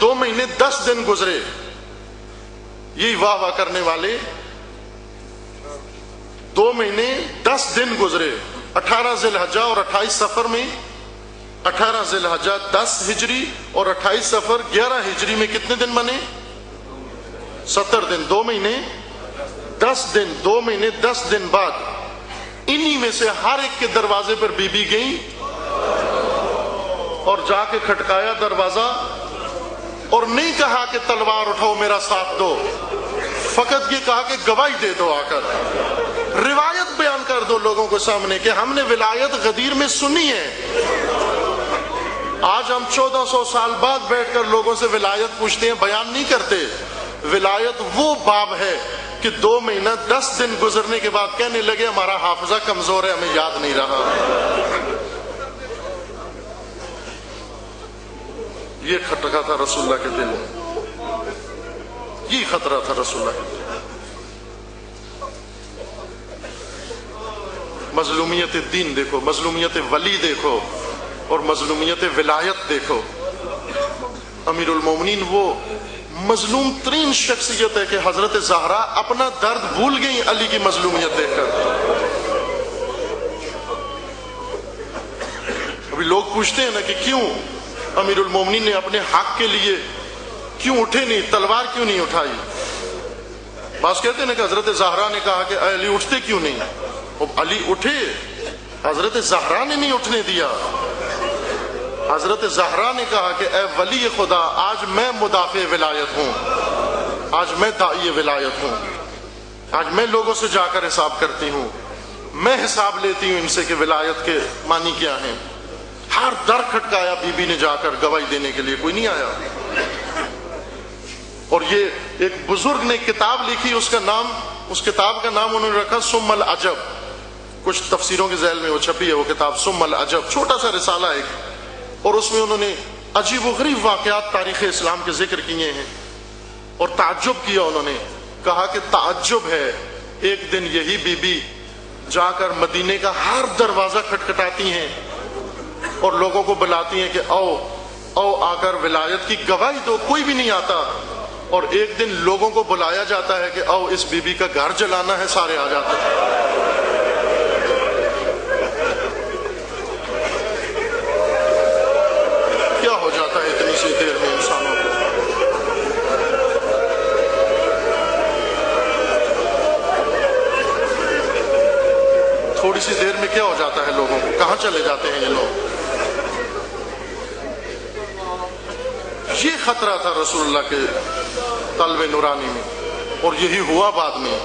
دو مہینے 10 دن گزرے، یہی واہ واہ کرنے والے 2 مہینے 10 دن گزرے، 18 ذی الحجہ اور 28 سفر میں، 18 ذی الحجہ 10 ہجری اور 28 سفر 11 ہجری میں کتنے دن بنے؟ 70 دن۔ 2 مہینے 10 دن، 2 مہینے 10 دن بعد انہی میں سے ہر ایک کے دروازے پر بی بی گئی اور جا کے کھٹکایا دروازہ، اور نہیں کہا کہ تلوار اٹھاؤ میرا ساتھ دو، فقط یہ کہا کہ گواہی دے دو، آ کر روایت بیان کر دو لوگوں کے سامنے کہ ہم نے ولایت غدیر میں سنی ہے۔ آج ہم 1400 سال بعد بیٹھ کر لوگوں سے ولایت پوچھتے ہیں، بیان نہیں کرتے۔ ولایت وہ باب ہے کہ 2 مہینہ 10 دن گزرنے کے بعد کہنے لگے ہمارا حافظہ کمزور ہے، ہمیں یاد نہیں رہا۔ یہ خطرہ تھا رسول اللہ کے دل میں، یہ خطرہ تھا رسول اللہ کے دل میں۔ مظلومیت دین دیکھو، مظلومیت ولی دیکھو، اور مظلومیت ولایت دیکھو۔ امیر المومنین وہ مظلوم ترین شخصیت ہے کہ حضرت زہرا اپنا درد بھول گئی علی کی مظلومیت دیکھ کر۔ ابھی لوگ پوچھتے ہیں نا کہ کیوں امیر المومنین نے اپنے حق کے لیے کیوں اٹھے نہیں، تلوار کیوں نہیں اٹھائی؟ بعض کہتے ہیں نا کہ حضرت زہرا نے کہا کہ اے علی اٹھتے کیوں نہیں؟ اب علی اٹھے، حضرت زہرا نے نہیں اٹھنے دیا۔ حضرت زہرا نے کہا کہ اے ولی خدا، آج میں مدافع ولایت ہوں، آج میں داعی ولایت ہوں، آج میں لوگوں سے جا کر حساب کرتی ہوں، میں حساب لیتی ہوں ان سے کہ ولایت کے معنی کیا ہیں۔ ہر در کھٹکایا بی بی نے جا کر گواہی دینے کے لیے، کوئی نہیں آیا۔ اور یہ ایک بزرگ نے کتاب لکھی، اس کتاب کا نام انہوں نے رکھا سم العجب، کچھ تفسیروں کے ذیل میں وہ چھپی ہے وہ کتاب سم العجب، چھوٹا سا رسالہ ایک، اور اس میں انہوں نے عجیب و غریب واقعات تاریخ اسلام کے ذکر کیے ہیں، اور تعجب کیا۔ انہوں نے کہا کہ تعجب ہے، ایک دن یہی بی بی جا کر مدینے کا ہر دروازہ کھٹکھٹاتی ہیں اور لوگوں کو بلاتی ہیں کہ آؤ آؤ آ کر ولایت کی گواہی دو، کوئی بھی نہیں آتا، اور ایک دن لوگوں کو بلایا جاتا ہے کہ آؤ اس بی بی کا گھر جلانا ہے، سارے آ جاتے ہیں۔ کیا ہو جاتا ہے اتنی سی دیر میں انسانوں کو؟ تھوڑی سی دیر میں کیا ہو جاتا ہے لوگوں کو؟ کہاں چلے جاتے ہیں یہ لوگ؟ یہ خطرہ تھا رسول اللہ کے طلب نورانی میں، اور یہی ہوا بعد میں۔